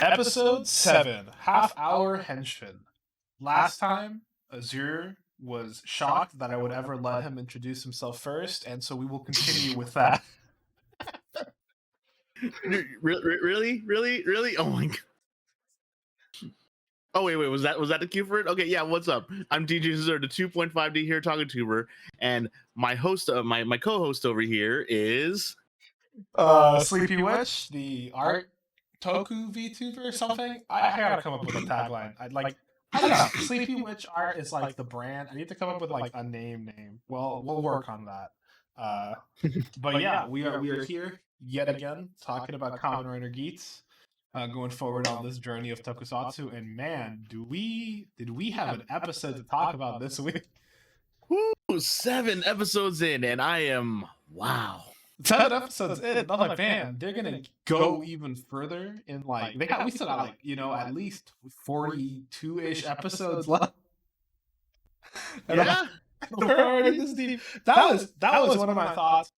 Episode 7, Half Hour Henshin. Last time, Azure was shocked that I would ever let him introduce himself first, and so we will continue with that. Really? Oh my god. Oh wait, was that the cue for it? Okay, yeah. What's up? I'm DJ Azure, the 2.5D here talking tuber, and my host, my co-host over here is Sleepy Witch, the art toku VTuber or something. I gotta come up with a tagline. I don't know. Sleepy Witch art is like the brand. I need to come up with like a name. Well, we'll work on that. But yeah, we are here yet again talking about Kamen Rider Geats, going forward on this journey of Tokusatsu. And man, did we have an episode to talk about this week? Woo, 7 episodes in, and I am wow. 7 episodes in. I'm like, man, they're gonna go even further in like we still got like at least 42-ish episodes left. Yeah. We're already this deep. That was one of my thoughts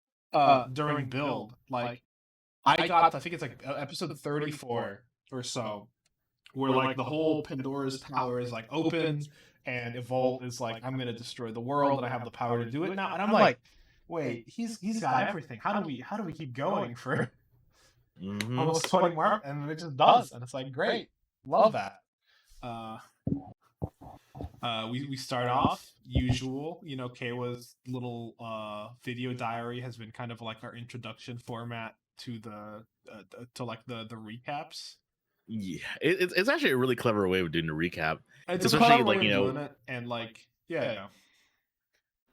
during build. Like I think it's like episode 34 or so, where like the whole Pandora's tower is like open and Evolt is like, I'm gonna destroy the world and I have the power to do it now. And I'm like, wait, he's got everything. How do we keep going for almost 20 more? And it just does, and it's like, great, love that. We start off usual, Keiwa's little video diary has been kind of like our introduction format to the recaps. Yeah, it's actually a really clever way of doing the recap. It's especially like doing it, and like yeah.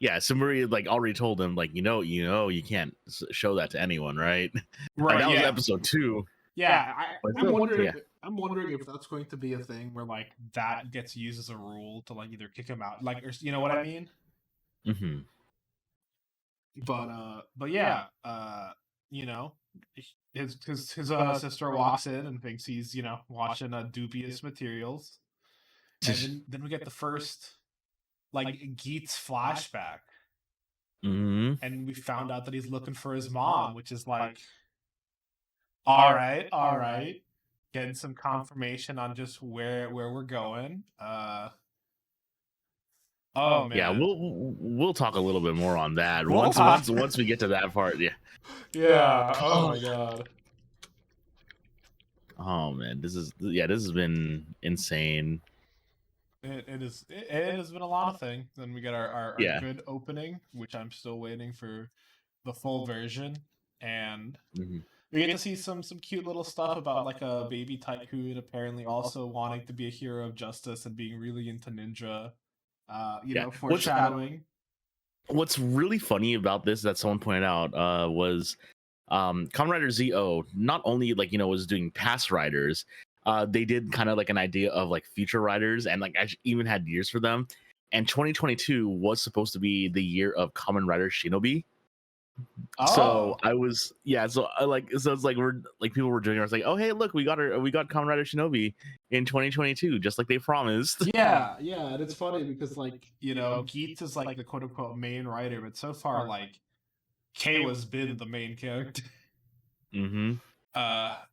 Samuri like already told him like you can't show that to anyone, right? Right. That was episode 2. Yeah, I'm wondering if that's going to be a thing where like that gets used as a rule to like either kick him out, like, or you know what I mean? Mm-hmm. But yeah, his sister walks in and thinks he's watching dubious materials, and then we get the first like Geats flashback, and we found out that he's looking for his mom, which is like, all right, getting some confirmation on just where we're going. Oh man, yeah, we'll talk a little bit more on that once we get to that part. Yeah. Oh my god. Oh man, this has been insane. It has been a lot of things. Then we got our good opening, which I'm still waiting for the full version, and we get to see some cute little stuff about like a baby tycoon apparently also wanting to be a hero of justice and being really into ninja. Foreshadowing. What's really funny about this that someone pointed out was Kamen Rider ZO not only was doing past riders, they did kind of like an idea of like future riders, and like I even had years for them. And 2022 was supposed to be the year of Kamen Rider Shinobi. Oh. So it's like we're like people were doing. I was like, oh hey, look, we got Kamen Rider Shinobi in 2022, just like they promised. Yeah, and it's funny because like Geats is like the quote unquote main writer, but so far like Keiwa's been the main character. Then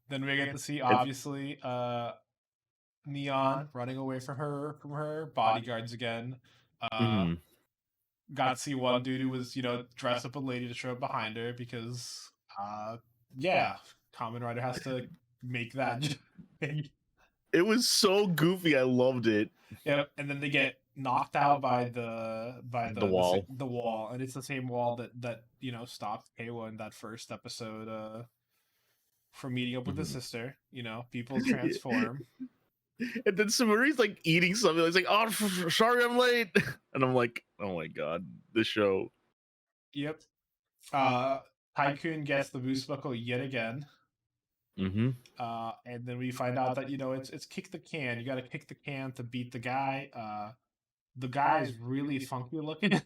we get to see obviously Neon running away from her bodyguards again. Got to see one dude who was dressed up a lady to show up behind her because Kamen Rider has to make that. It was so goofy. I loved it. Yep, and then they get knocked out by the wall. The wall, and it's the same wall that stopped Keiwa in that first episode from meeting up with his sister. People transform. And then Samuri's like eating something. He's like, "Oh, sorry, I'm late." And I'm like, "Oh my god, this show." Yep. Tycoon gets the boost buckle yet again. And then we find out that it's kick the can. You got to kick the can to beat the guy. The guy's really funky looking.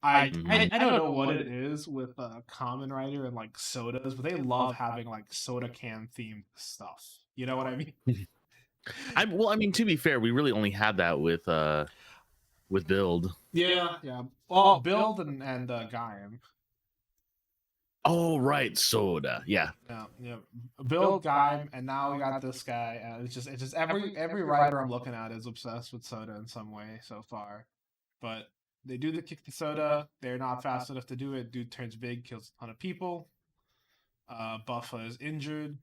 I don't know what it is with Kamen Rider and like sodas, but they love having like soda can themed stuff. You know what I mean? I mean, to be fair, we really only had that with Build. Yeah. Well, Build and Gaim. Oh right, Soda. Yeah. Yeah. Build guy, and now we got this guy. It's just every writer I'm looking at is obsessed with Soda in some way so far. But they do the kick to Soda. They're not fast enough to do it. Dude turns big, kills a ton of people. Buffa is injured.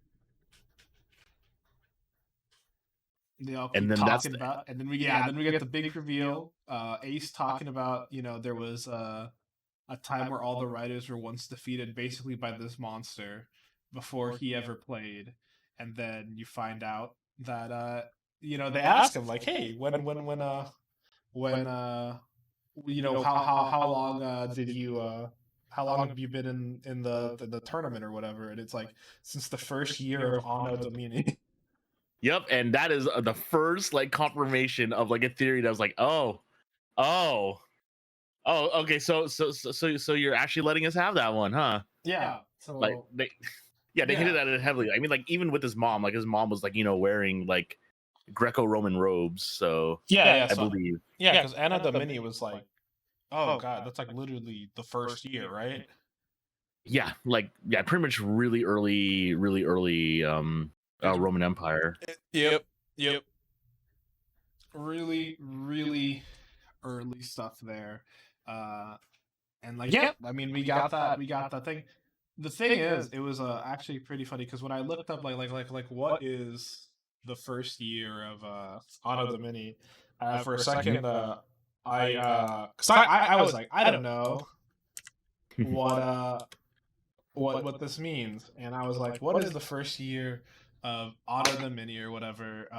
They all And keep then that's talking about, and then we get the big reveal. Ace talking about, there was a time where all the writers were once defeated basically by this monster before he ever played, and then you find out that they ask him like, hey, how long did you how long have you been in the tournament or whatever, and it's like since the first year of Anno Domini. Yep, and that is the first like confirmation of like a theory that was like, oh, okay, so you're actually letting us have that one, huh? Yeah, Like so they, yeah, they hinted yeah. at it heavily. I mean, like even with his mom was like wearing like Greco-Roman robes, so Yeah, I so believe. yeah, because Anna Domini was like, oh god, that's like literally the first year, right? Yeah, like yeah, pretty much really early Roman Empire. Yep, yep. Really, really early stuff there. And like, yep, I mean, we got that thing. The thing is, it was actually pretty funny because when I looked up like what is the first year of Anno Domini, for a second, cause I was like, I don't know what what this means, and I was like, what is the first year of Anno Domini or whatever?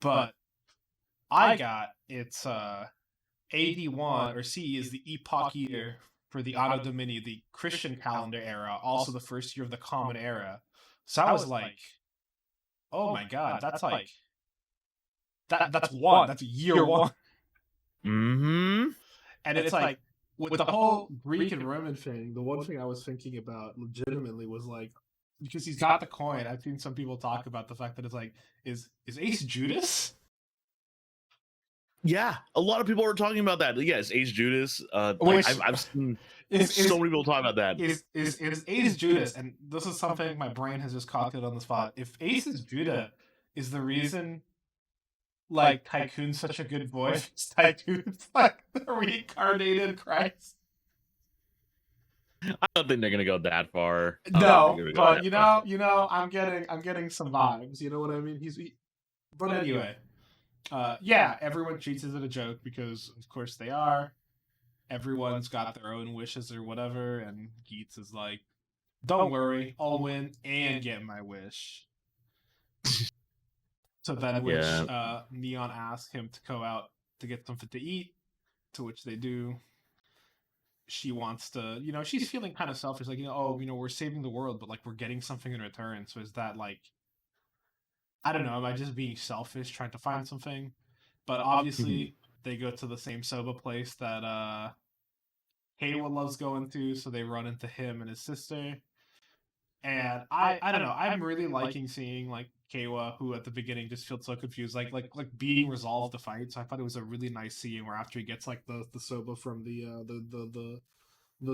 But I got it's 81 or C is the epoch year for the Anno Domini, the Christian calendar era, also the first year of the Common Era. So I was like, oh my god, that's like that's one, that's year one. Mm-hmm. And it's like with the whole Greek and Roman thing, the one thing I was thinking about legitimately was like, because he's got the coin. I've seen some people talk about the fact that it's like, is Ace Judas? Yeah, a lot of people are talking about that. Yes, Ace Judas. Which I've seen is so many people talk about that. Is Ace Judas, and this is something my brain has just calculated on the spot. If Ace is Judah is the reason like Tycoon's such a good boy, Tycoon's like the reincarnated Christ. I don't think they're gonna go that far. No, but I'm getting some vibes. You know what I mean? But anyway, yeah, everyone treats it as a joke because of course they are. Everyone's got their own wishes or whatever, and Geats is like, don't worry, I'll win and get my wish. So then, which Neon asks him to go out to get something to eat, to which they do. She wants to, she's feeling kind of selfish, like, we're saving the world, but like we're getting something in return. So is that like, I don't know, am I just being selfish trying to find something? But obviously, they go to the same soba place that Kayla loves going to, so they run into him and his sister. And I don't know. I'm really liking seeing like Kawa, who at the beginning just feels so confused, like being resolved to fight. So I thought it was a really nice scene where after he gets like the soba from the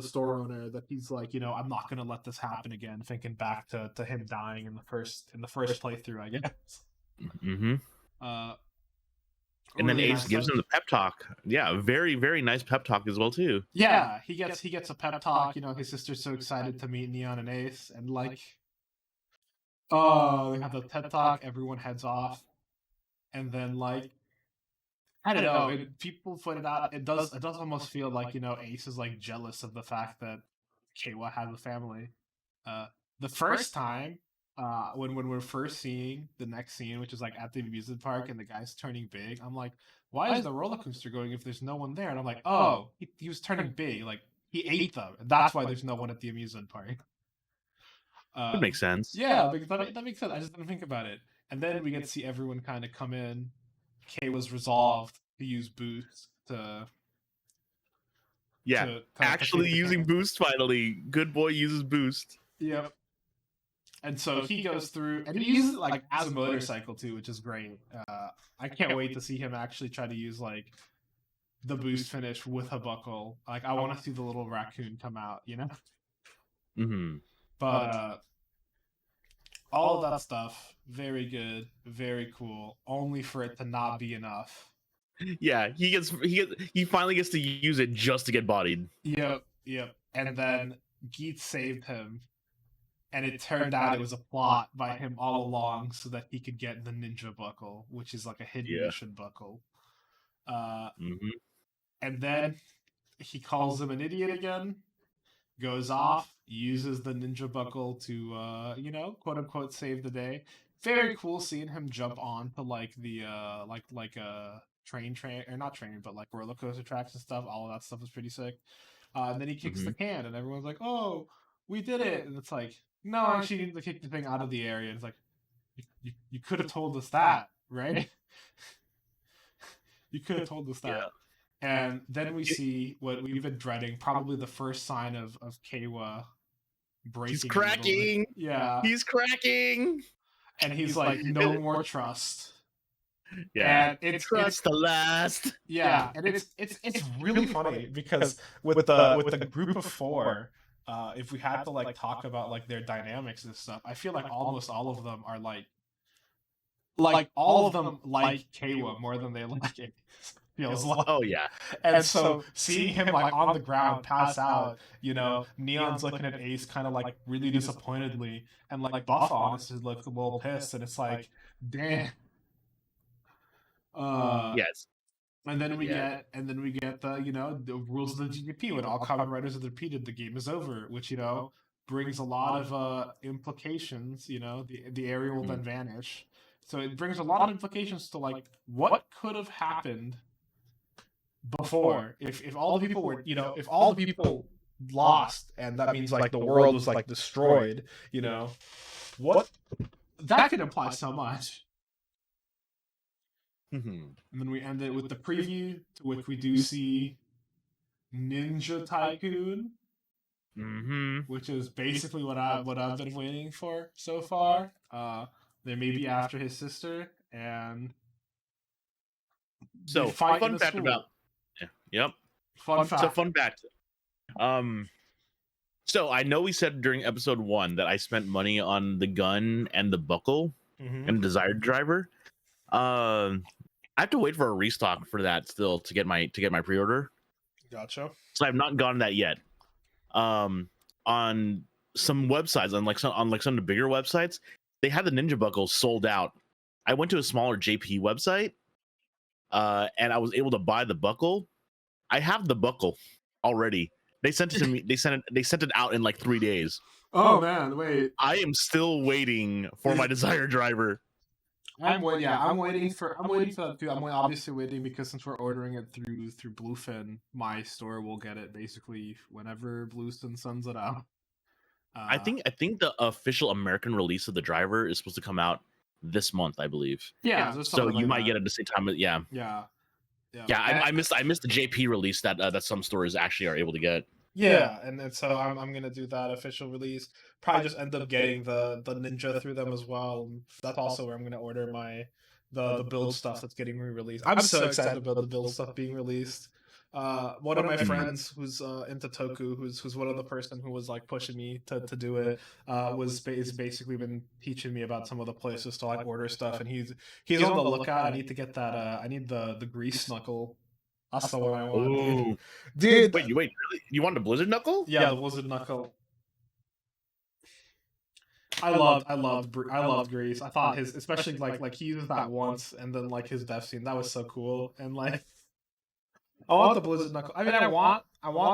store owner, that he's like, I'm not gonna let this happen again. Thinking back to him dying in the first playthrough, I guess. Mm-hmm. And Really then Ace nice gives him the pep talk. Yeah, very very nice pep talk as well too. Yeah, he gets a pep talk. His sister's so excited to meet Neon and Ace, and like, oh, they have the TED talk. Everyone heads off, and then like, I don't know. People pointed out it does almost feel like Ace is like jealous of the fact that Kayla has a family. Uh, the first time, when we're first seeing the next scene, which is like at the amusement park and the guy's turning big, I'm like, why is the roller coaster going if there's no one there? And I'm like, oh, he was turning big, like he ate them, and that's why there's no one at the amusement park. It makes sense. Yeah, because that makes sense. I just didn't think about it. And then we get to see everyone kind of come in. Kay was resolved to use boost to. Yeah, actually using boost finally. Good boy uses boost. Yep. And so he goes through, and he uses it like as a motorcycle too, which is great. I can't wait to see him actually try to use like the boost finish with a buckle. Like I want to see the little raccoon come out, Mm-hmm. But all of that stuff, very good, very cool. Only for it to not be enough. Yeah, he finally gets to use it just to get bodied. Yep. And then Geats saved him, and it turned out it was a plot by him all along so that he could get the ninja buckle, which is like a hidden Yeah. mission buckle. Uh, Mm-hmm. and then he calls him an idiot again, goes off, uses the ninja buckle to, quote unquote, save the day. Very cool seeing him jump on to like the train or not train, but like roller coaster tracks and stuff. All of that stuff is pretty sick. And then he kicks the can, and everyone's like, "Oh, we did it!" And it's like, "No, actually, you need to kick the thing out of the area." And it's like, you could have told us that, right? You could have told us that. Yeah. And then we see what we've been dreading, probably the first sign of Kawa breaking. He's cracking. Yeah. He's cracking. And he's like, no more trust. Yeah. And it's trust the last. Yeah. And it's really funny because with the group of four, if we had to like talk about like their dynamics and stuff, I feel like almost all of them are like all of them like Kawa more than they like it. Feels like. Oh yeah. And so seeing him like on the ground pass out, Neon's looking at Ace kind of like really disappointedly, and like Buff honestly looks a little pissed, and it's like, damn. Yes. And then we get the the rules of the GDP. When all Kamen Riders are defeated, the game is over, which brings a lot of implications. The area will then vanish. So it brings a lot of implications to like what could have happened before if all the people were if all the people lost, and that means like the world was like destroyed, what that could imply so much. And then we end it with the preview, to which we do see Ninja Tycoon, which is basically what I've been waiting for so far. They may be after his sister, and so fun fact about yep. Fun fact. So fun fact. So I know we said during episode 1 that I spent money on the gun and the buckle and desired driver. I have to wait for a restock for that still to get my pre-order. Gotcha. So I've not gotten that yet. On some websites, on some of the bigger websites, they had the ninja buckles sold out. I went to a smaller JP website, and I was able to buy the buckle. I have the buckle already. They sent it to me. They sent it out in like 3 days. Oh man, wait. I am still waiting for my desired driver. I'm waiting for that too. I'm obviously waiting because since we're ordering it through Bluefin, my store will get it basically whenever Bluefin sends it out. I think the official American release of the driver is supposed to come out this month, I believe. Yeah. So you might get it at the same time. Yeah. I missed the JP release that some stores actually are able to get. Yeah, and so I'm gonna do that official release. Probably just end up getting the ninja through them as well. That's also where I'm gonna order the build stuff that's getting re-released. I'm so excited about the build stuff being released. One of my friends who's into toku, who's one of the person who was like pushing me to do it, is basically been teaching me about some of the places to like order stuff, and he's on the lookout. I need to get that. I need the grease knuckle. That's the one I want, dude. Wait, really? You want the Blizzard Knuckle? Yeah, the Blizzard Knuckle. I loved Grease. I thought his, especially like he uses that once, and then like his death scene, that was so cool. And like, I want the Blizzard Knuckle. I mean, I want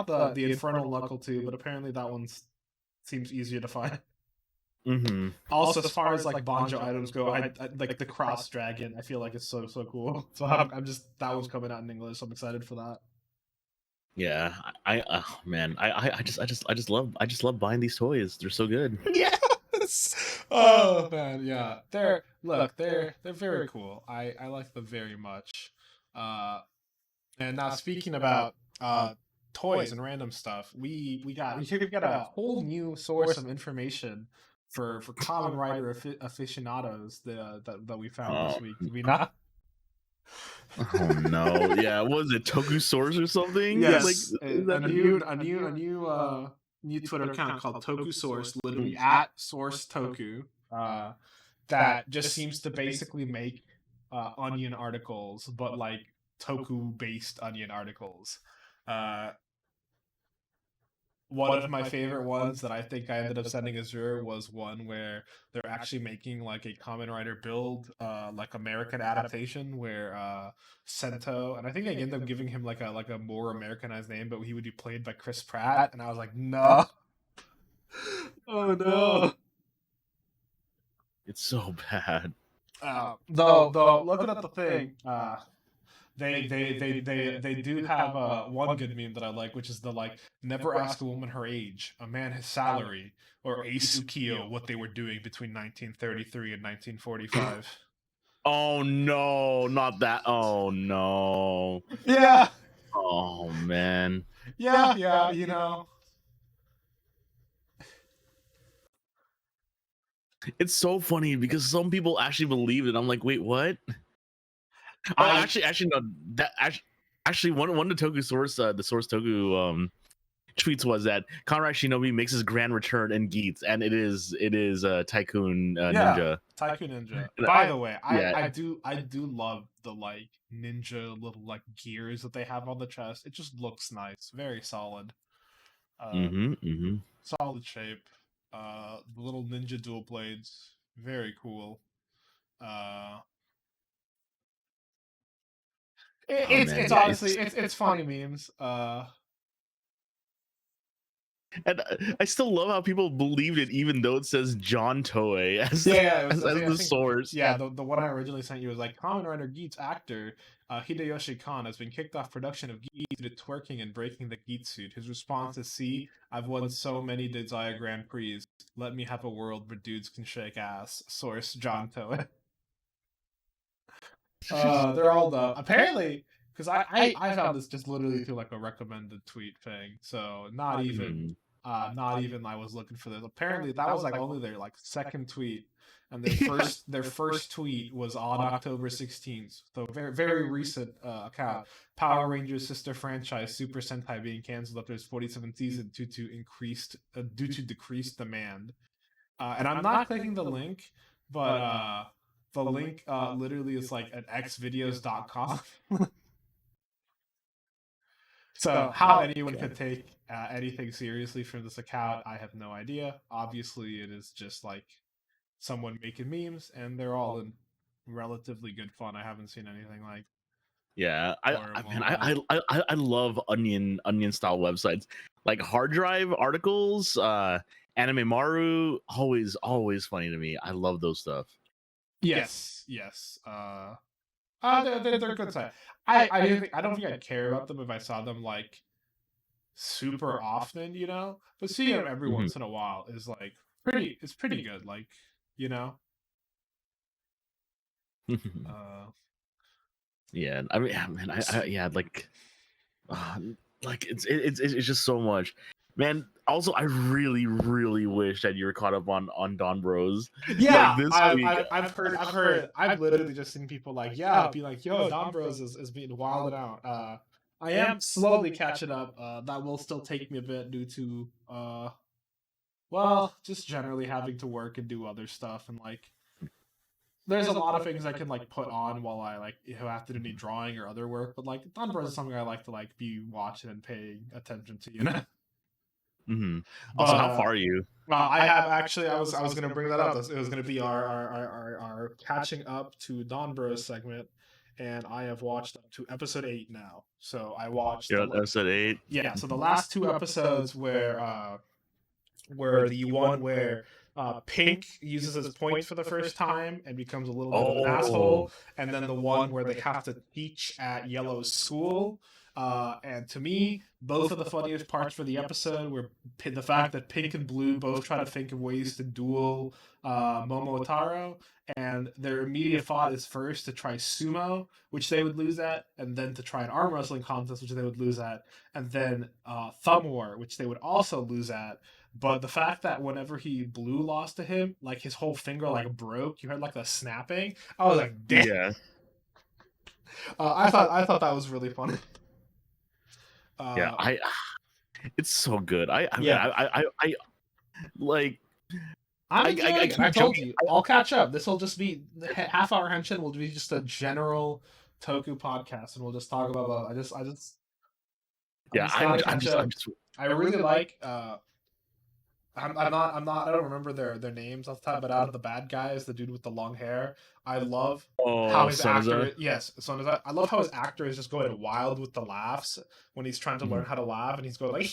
the Infernal Knuckle too, but apparently that one seems easier to find. Also, as far as like Banjo items go, I like the Cross Dragon. I feel like it's so cool. So I'm just, that one's coming out in English. So I'm excited for that. Yeah, I just love buying these toys. They're so good. Yes. Oh man, yeah. They're very cool. I like them very much. And now speaking about toys and random stuff, we got a whole new source of information for Kamen Rider aficionados that we found this week. Did we not? Oh no! Yeah, what was it, Toku Source or something? Yes, like, a new new Twitter account called Toku Source, literally at Source Toku, that just seems to basically make Onion articles, but like Toku based Onion articles. One of my favorite ones that I think I ended up sending Azure was one where they're actually making like a Kamen Rider build, like American adaptation where Sento, and I think they ended up giving him like a more Americanized name, but he would be played by Chris Pratt, and I was like, no, oh no, It's so bad. Though looking at the thing, they do have one good meme that I like, which is the like never ask a woman her age, a man his salary, or Ace Ukiyo what they were doing between 1933 and 1945. Oh no, not that. Oh no. Yeah. Oh man. Yeah, you know. It's so funny because some people actually believe it. I'm like, wait, what? Oh, actually, no. That actually, one of the Toku source, the source Toku tweets was that Conrad Shinobi makes his grand return in Geats, and it is Tycoon Ninja. Tycoon Ninja. By the way, I do love the like ninja little like gears that they have on the chest. It just looks nice, very solid. Solid shape. The little ninja dual blades, very cool. It's honestly it's funny memes. And I still love how people believed it, even though it says John Toei as, as the source. Yeah, the one I originally sent you was like, Kamen Rider Geats actor Hideyoshi Kan has been kicked off production of Geats due to twerking and breaking the Geats suit. His response is, "See, I've won so many Desire Grand Prix. Let me have a world where dudes can shake ass." Source John Toei. They're all dumb. Apparently, because I found this just literally through like a recommended tweet thing, so not even I was looking for this. Apparently, that was like only their like second tweet, and their first tweet was on October 16th. So very recent account. Power Rangers sister franchise Super Sentai being canceled after its 47th season due to decreased demand. And I'm not clicking the link, but the link literally is like at xvideos.com. So how anyone could take anything seriously from this account, I have no idea. Obviously, it is just like someone making memes, and they're all in relatively good fun. I haven't seen anything like. Yeah, I love onion style websites like hard drive articles, Anime Maru, always funny to me. I love those stuff. Yes. They're good side. I don't think I'd care about them if I saw them like super often, you know. But seeing them every once in a while is like it's pretty good, like, you know. Yeah, I mean, man, like it's just so much, man. Also, I really wish that you were caught up on Don Bros. Yeah, like this I've heard. I've literally just seen people like, be like, yo, Don Bros is being wilded out. I am slowly catching up. That will still take me a bit due to well, just generally having to work and do other stuff, and like there's a lot of things I can like put on while I like have to do any drawing or other work. But like Don Bros is something I like to like be watching and paying attention to, you know. Also, how far are you? I have actually. I was going to bring that up. It was going to be our catching up to Don Bros segment, and I have watched up to episode 8 now. So I watched. You're on episode 8. Yeah. So the last 2 episodes were the one where Pink uses his points for the first time and becomes a little bit of an asshole, and then the one where they have to teach at Yellow's school. And to me, both of the funniest parts for the episode were the fact that Pink and Blue both try to think of ways to duel Momotaro, and their immediate thought is first to try sumo, which they would lose at, and then to try an arm wrestling contest, which they would lose at, and then thumb war, which they would also lose at. But the fact that whenever Blue lost to him, like his whole finger like broke, you heard like the snapping. I was like, damn. Yeah. I thought that was really funny. It's so good. Yeah. I like. I'm enjoying it. I told you, I'll catch up. This will just be half hour henshin will be just a general toku podcast, and we'll just talk about. I'm Yeah, just gotta I'm catch just up. I'm just I really like. I'm not. I don't remember their names off the top, but out of the bad guys, the dude with the long hair, I love how Oh, his actor. Sonoza. Yes, so I love how his actor is just going wild with the laughs when he's trying to learn Mhm. how to laugh, and he's going like,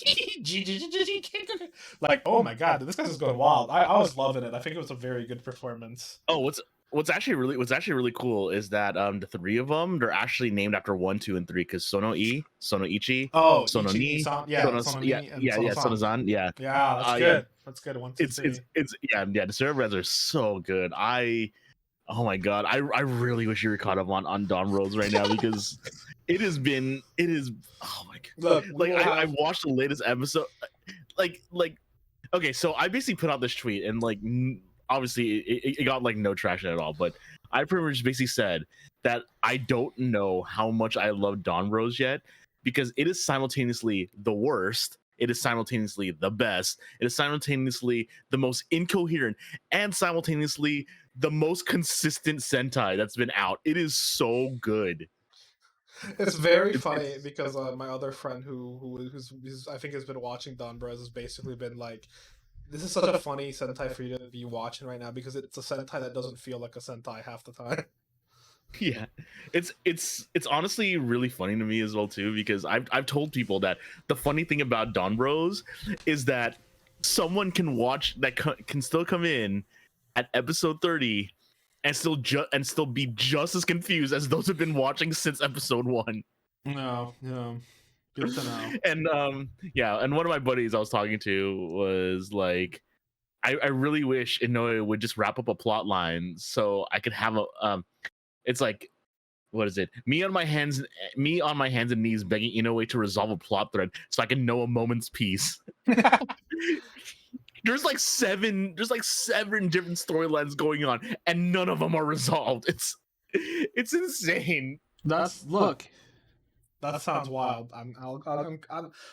like, oh my god, this guy's just going wild. I was loving it. I think it was a very good performance. Oh, what's actually really cool is that the three of them, they're actually named after 1, 2, and 3, because Sonoichi, Oh, Sono Ni, Ichi-san, yeah, Yeah, Sononi and yeah, yeah, Sono-san. Sonozan, yeah. Yeah, that's Yeah, good. That's good. 1, 2, 3. it's yeah, the servers are so good. Oh my god, I really wish you were caught up on Dom Rose right now, because it is oh my god. Look, Like I watched the latest episode, like okay, so I basically put out this tweet, and like obviously it got like no traction at all, but I pretty much basically said that I don't know how much I love Dawn Rose yet, because it is simultaneously the worst, it is simultaneously the best, it is simultaneously the most incoherent, and simultaneously the most consistent Sentai that's been out. It is so good. it's very funny because my other friend who's I think has been watching Don Bros has basically been like, this is such a funny Sentai for you to be watching right now because it's a Sentai that doesn't feel like a Sentai half the time. Yeah, it's honestly really funny to me as well too, because I've told people that the funny thing about Don Bros is that someone can watch that can still come in at episode 30 and still be just as confused as those who've been watching since episode 1. No, no, good to know. And yeah, and one of my buddies I was talking to was like, I really wish Inoue would just wrap up a plot line so I could have a it's like, what is it? Me on my hands and knees begging Inoue to resolve a plot thread so I can know a moment's peace. There's like seven different storylines going on, and none of them are resolved. It's insane. Look. That sounds wild.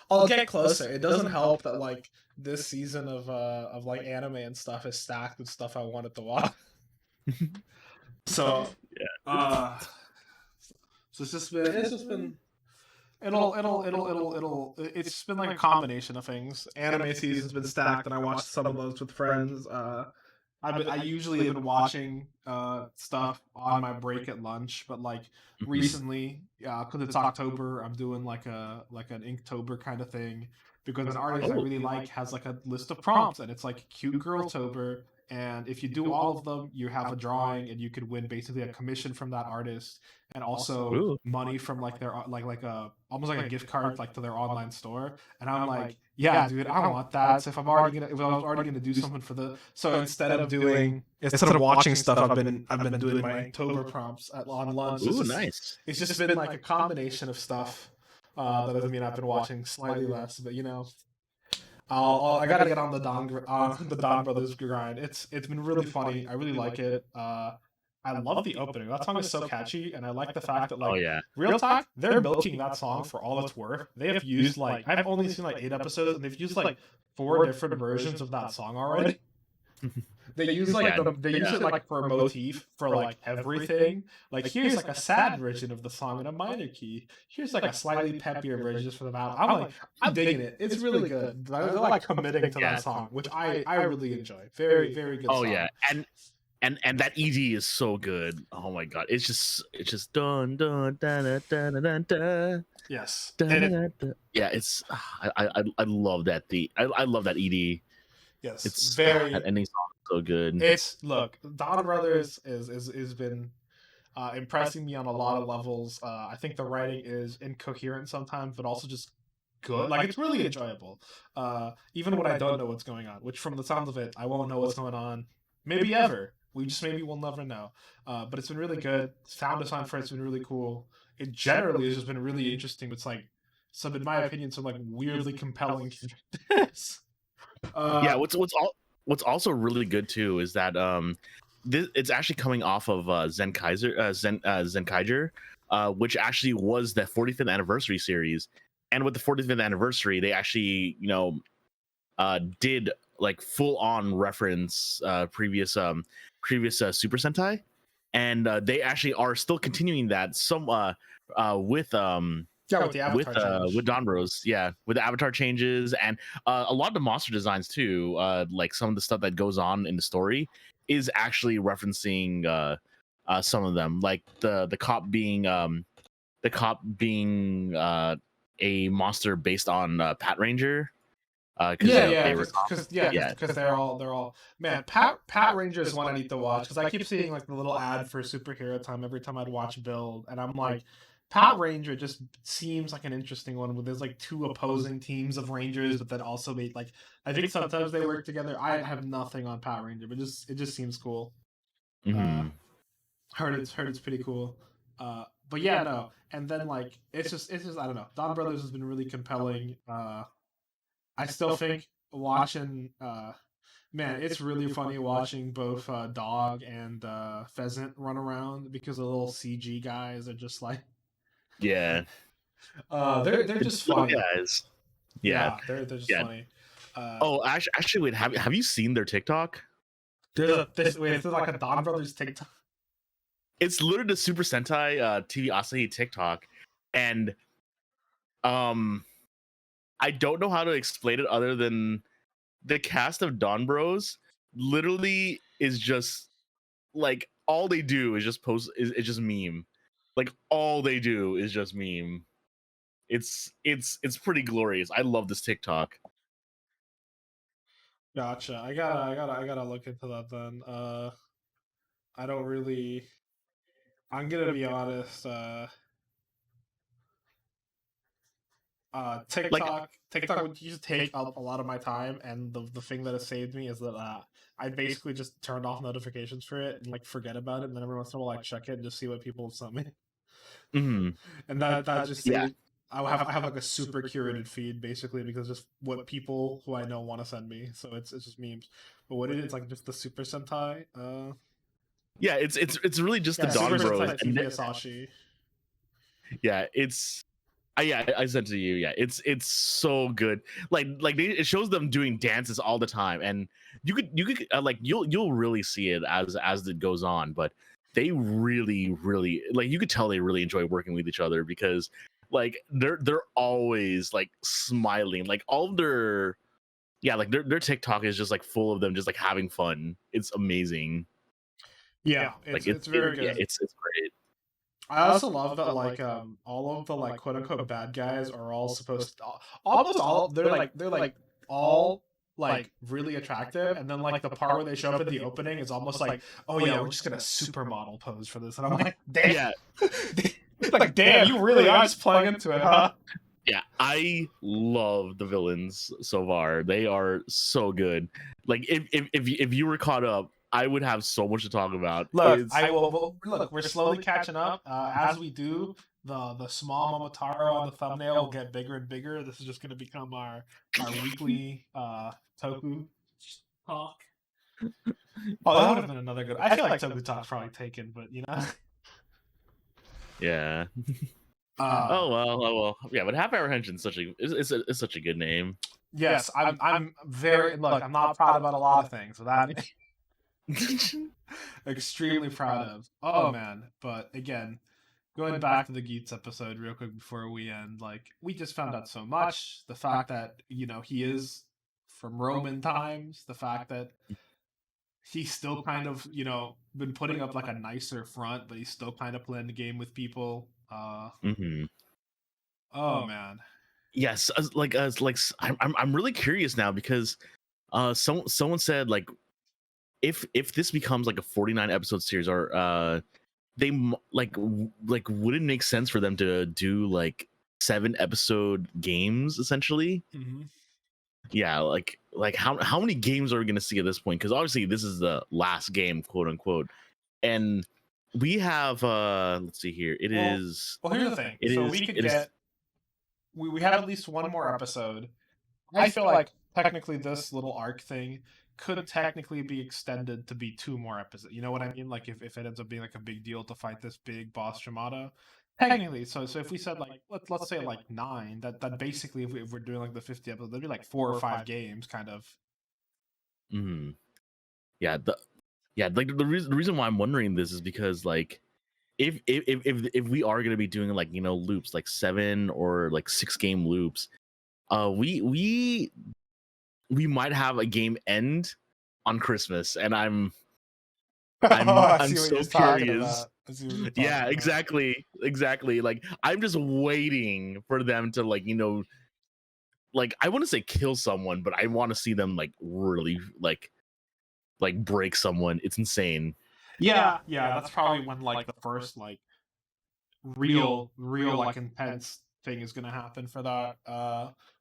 I'll get closer. It doesn't help that like this season of like anime and stuff is stacked with stuff I wanted to watch. So Yeah. So it's just been it's just been like a combination of things. Anime season's been stacked, and I watched some of those with friends. I usually have been watching stuff on my break at lunch, but like recently, because it's October, I'm doing like an Inktober kind of thing because an artist I really like has like a list of prompts, and it's like Cute Girl Tober. And if you do all of them, you have a drawing, and you could win basically a commission from that artist, and also Ooh. money from like their like a almost like a gift card like to their online store. And I'm like, yeah, dude, I want that. So if I was already gonna do something for the instead of watching stuff, I've been doing my October prompts on lunch. Ooh, nice. It's just been like a combination of stuff. That doesn't mean I've been watching slightly less, but you know. I gotta get on the Don Brothers grind. It's been really funny. I really like it. I love the opening. That song is so catchy, and I like the fact that like Oh yeah. real talk, they're milking that song for all it's worth. They have used like I've only seen like 8 episodes, and they've used like 4 different versions of that song already. They use like they use it like for a motif for like everything. Like here's like a sad version of the song in a minor key. Here's like a slightly peppier version just for the battle. I'm digging it. It's really good. They're like committing to that song, which I really enjoy. Very very good. Oh song. yeah, and that ED is so good. Oh my god, it's just dun dun dun dun dun dun dun. Yes. Yeah, it's I love that I love that ED. Yes. It's very that ending song is so good. It's look, Don Brothers is been impressing me on a lot of levels. I think the writing is incoherent sometimes, but also just good. Like it's really enjoyable. Even when I don't know what's going on, which from the sounds of it, I won't know what's going on. Maybe ever. Maybe we'll never know. But it's been really good. Sound design for it's been really cool. It generally has just been really interesting. It's like some, in my opinion, some like weirdly compelling characters. Yeah, what's also really good too is that it's actually coming off of Zenkaiger, which actually was the 45th anniversary series, and with the 45th anniversary, they actually did like full on reference previous Super Sentai, and they actually are still continuing that with Yeah, with the avatar change. with Don Bros, yeah, with the avatar changes and a lot of the monster designs too. Like some of the stuff that goes on in the story is actually referencing some of them, like the cop being a monster based on Pat Ranger. Yeah, Yeah. because they're all man. Pat Ranger is one I need to watch because I keep seeing like the little ad for superhero time every time I'd watch Build, and I'm like, Pat Ranger just seems like an interesting one where there's like two opposing teams of Rangers, but then also they like I think sometimes they work together. I have nothing on Pat Ranger, but it just seems cool. Uh, Hmm. heard it's pretty cool. But yeah, no, and then like it's just I don't know. Don Brothers has been really compelling. I still think watching man, it's really funny watching both Dog and Pheasant run around because the little CG guys are just like Yeah. they're The just little funny. guys. Yeah. Yeah, they're just Yeah. funny. Oh, actually, wait. Have you seen their TikTok? There's like a Don Brothers TikTok. It's literally the Super Sentai TV Asahi TikTok, and um, I don't know how to explain it other than the cast of Don Bros literally is just like all they do is just post is just meme. Like all they do is just meme. It's pretty glorious. I love this TikTok. Gotcha. I gotta look into that then. I don't really. I'm gonna be honest. Like TikTok would used to take up a lot of my time, and the thing that has saved me is that I basically just turned off notifications for it and like forget about it, and then every once in a while I check it and just see what people sent me, mhm. and that just Yeah. saved. I have like a super curated feed basically because just what people who I know want to send me, so it's just memes. But what it is, it's like just the Super Sentai. Yeah, it's really just the Yeah, Don Super Bros, Sentai and TV Asashi. yeah, yeah, I sent it to you. Yeah, it's so good. It shows them doing dances all the time, and you could like you'll really see it as it goes on. But they really like you could tell they really enjoy working with each other because like they're always like smiling. Like all of their like their TikTok is just like full of them just like having fun. It's amazing. Yeah, Like it's very yeah, good. it's great. I also love that like all of the like quote unquote bad guys are all supposed to, almost all they're like all like really attractive, and then like the part where they show up in the opening is almost like, oh yeah, we're just gonna supermodel pose for this, and I'm like, damn. Yeah. Like damn, you really are just playing into it, huh? Yeah, I love the villains so far. They are so good. Like if you were caught up, I would have so much to talk about. Look, I will look. We're slowly catching up. As we do, the small Momotaro on the thumbnail will get bigger and bigger. This is just going to become our weekly toku talk. Oh, that would have been another good. I feel like toku talk's probably taken, but you know. Yeah. Uh, Oh well. Yeah, but Half Hour Henshin is such a good name. yes, I'm very look. I'm not proud about a lot of things, but that extremely proud of. Oh man, but again, going back to the Geats episode real quick before we end, like we just found out so much. The fact that he is from Roman times, the fact that he's still kind of been putting up like a nicer front, but he's still kind of playing the game with people. Hmm. Oh man, Yes, I'm really curious now because someone said like if this becomes like a 49 episode series or like would it make sense for them to do like 7 episode games essentially? mm-hmm. Yeah, like how many games are we gonna see at this point? Because obviously this is the last game, quote unquote, and we have let's see here. Well, here's the thing. It So is we could it is get we have at least one more episode. I feel like technically this little arc thing could technically be extended to be two more episodes. You know what I mean? Like if it ends up being like a big deal to fight this big boss Shimada, technically, so if we said like let's say like 9, that basically if we're doing like the 50 episode, that'd be like 4 or 5 games, kind of. Mm. Yeah, like the reason why I'm wondering this is because like if we are gonna be doing like loops like 7 or like 6 game loops, we might have a game end on Christmas, and I'm I I'm see what so you're talking curious. about. I see what you're Yeah, talking about. exactly. Like I'm just waiting for them to like like I want to say kill someone, but I want to see them like really like break someone. It's insane. Yeah, that's probably when like the first like real like intense thing is gonna happen for that.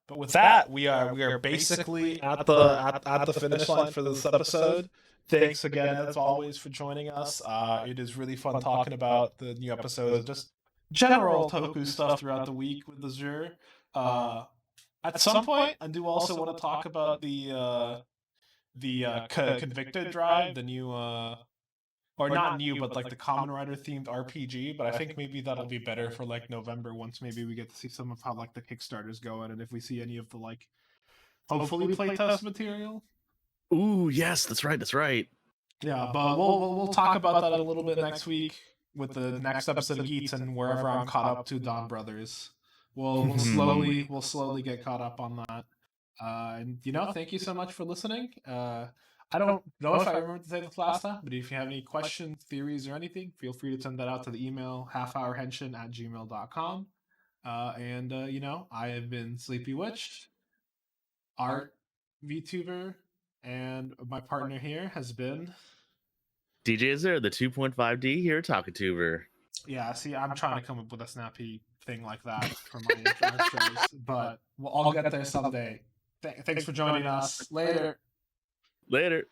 But with that, we are basically at the finish line for this episode. Thanks again, as always, for joining us. It is really fun talking about the new episodes, just general Toku stuff throughout the week with Azure. At some point, I do also want to talk about the Convicted Drive, the new or not new, but like the Common Rider themed RPG. But I think maybe that'll be better for like November, once maybe we get to see some of how like the Kickstarter's going, and if we see any of the like hopefully playtest material. Ooh, yes, that's right. That's right. Yeah, but we'll talk about that a little bit next week with the next episode of Geats, and wherever I'm caught up to Don Brothers. We'll slowly get caught up on that. And thank you so much for listening. I don't know if I remember to say this last time, but if you have any questions, theories, or anything, feel free to send that out to the email halfhourhenshin@gmail.com. And I have been Sleepy Witch, art VTuber, and my partner here has been. DJ Azure, the 2.5D here, Talkatuber. Yeah, see, I'm trying to come up with a snappy thing like that for my intros, but I'll get there someday. Thanks for joining us. Later. Later.